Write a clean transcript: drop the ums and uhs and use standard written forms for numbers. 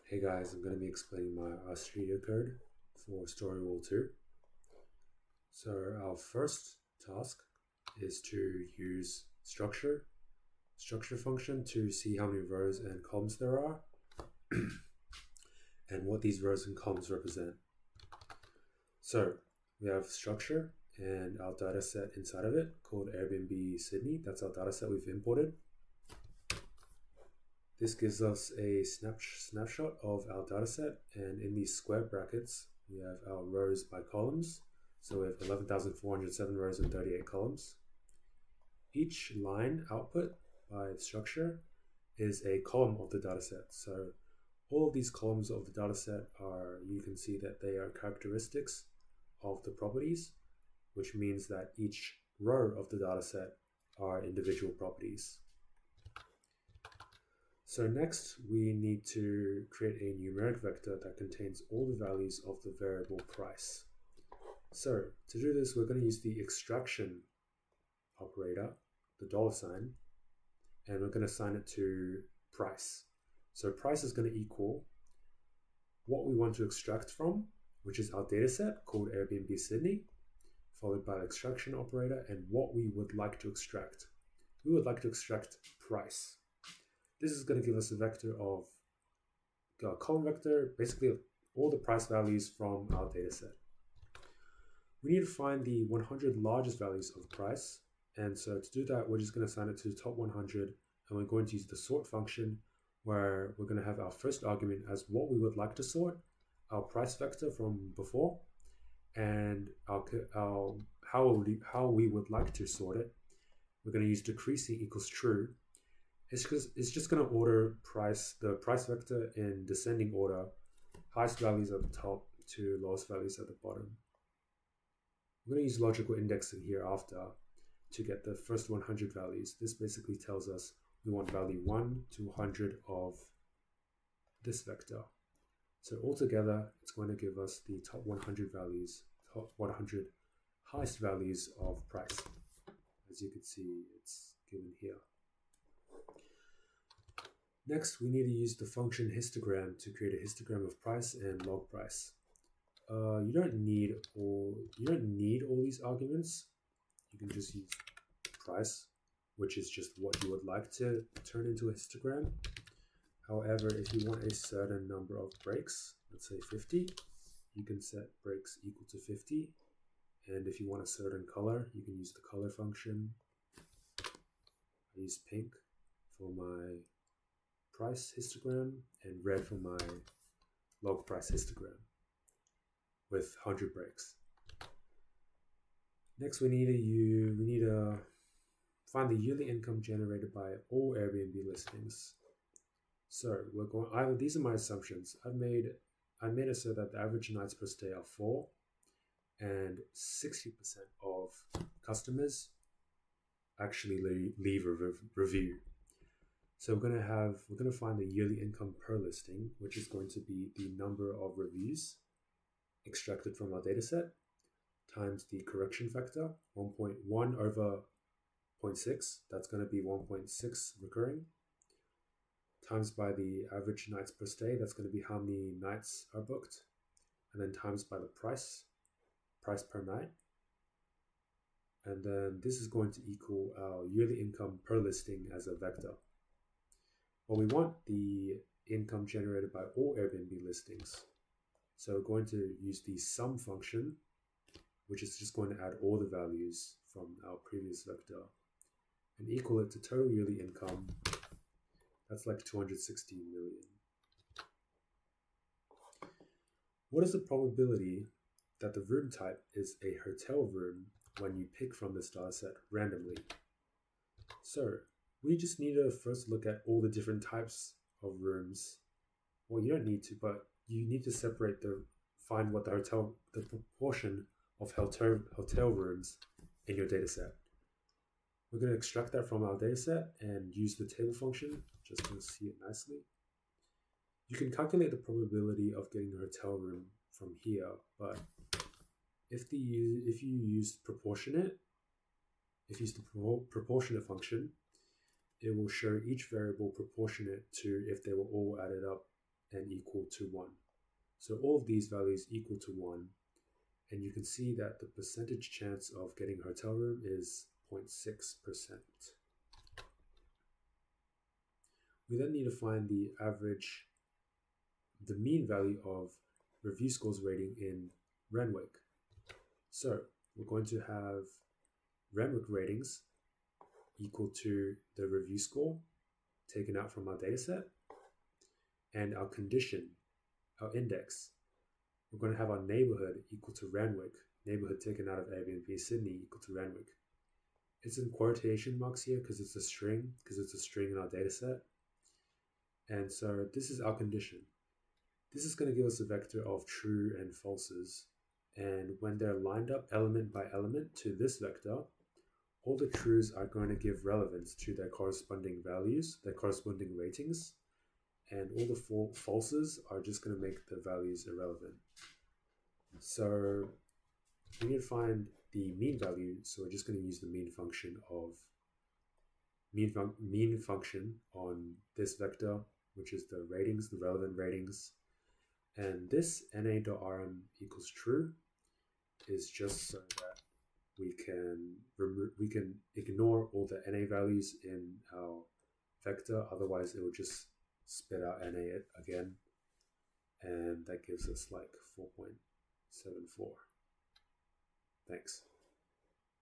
Hey guys, I'm going to be explaining my RStudio code for Storywall 2. So our first task is to use structure function to see how many rows and columns there are and what these rows and columns represent. So we have structure and our data set inside of it called Airbnb Sydney. That's our data set we've imported. This gives us a snapshot of our dataset, and in these square brackets, we have our rows by columns. So we have 11,407 rows and 38 columns. Each line output by the structure is a column of the dataset. So all of these columns of the dataset you can see that they are characteristics of the properties, which means that each row of the dataset are individual properties. So next, we need to create a numeric vector that contains all the values of the variable price. So to do this, we're going to use the extraction operator, the $sign, and we're going to assign it to price. So price is going to equal what we want to extract from, which is our data set called Airbnb Sydney, followed by the extraction operator and what we would like to extract. We would like to extract price. This is going to give us a vector of a column vector, basically all the price values from our data set. We need to find the 100 largest values of price. And so to do that, we're just going to assign it to the top 100. And we're going to use the sort function where we're going to have our first argument as what we would like to sort, our price vector from before, and our how we would like to sort it. We're going to use decreasing equals true. It's just going to order the price vector in descending order, highest values at the top to lowest values at the bottom. We're going to use logical indexing here after to get the first 100 values. This basically tells us we want value 1 to 100 of this vector. So altogether, it's going to give us the top 100 values, top 100 highest values of price. As you can see, it's given here. Next, we need to use the function histogram to create a histogram of price and log price. You don't need all these arguments. You can just use price, which is just what you would like to turn into a histogram. However, if you want a certain number of breaks, let's say 50, you can set breaks equal to 50. And if you want a certain color, you can use the color function. I use pink for my price histogram and red for my log price histogram with 100 breaks. Next, we need to find the yearly income generated by all Airbnb listings. So these are my assumptions. I made it so that the average nights per stay are 4, and 60% of customers actually leave a review. So we're going to find the yearly income per listing, which is going to be the number of reviews extracted from our dataset times the correction factor, 1.1 over 0.6. That's going to be 1.6 recurring, times by the average nights per stay. That's going to be how many nights are booked, and then times by the price per night. And then this is going to equal our yearly income per listing as a vector. Well, we want the income generated by all Airbnb listings. So we're going to use the sum function, which is just going to add all the values from our previous vector and equal it to total yearly income. That's like 260 million. What is the probability that the room type is a hotel room when you pick from this dataset randomly? So we just need to first look at all the different types of rooms. Well, you don't need to, but you need to find what the proportion of hotel rooms in your data set. We're going to extract that from our data set and use the table function just to see it nicely. You can calculate the probability of getting a hotel room from here, but if you use the proportionate function, it will show each variable proportionate to if they were all added up and equal to 1. So all of these values equal to 1, and you can see that the percentage chance of getting a hotel room is 0.6%. We then need to find the mean value of review scores rating in Renwick. So we're going to have Renwick ratings equal to the review score taken out from our dataset, and our condition, our index. We're going to have our neighborhood equal to Renwick, neighborhood taken out of Airbnb Sydney equal to Renwick. It's in quotation marks here because it's a string in our dataset. And so this is our condition. This is going to give us a vector of true and falses. And when they're lined up element by element to this vector, all the trues are going to give relevance to their corresponding values, their corresponding ratings, and all the falses are just going to make the values irrelevant. So we need to find the mean value, so we're just going to use the mean function on this vector, which is the ratings, the relevant ratings. And this na.rm equals true is just so that we can ignore all the na values in our vector, otherwise it will just spit out na again, and that gives us like 4.74. Thanks.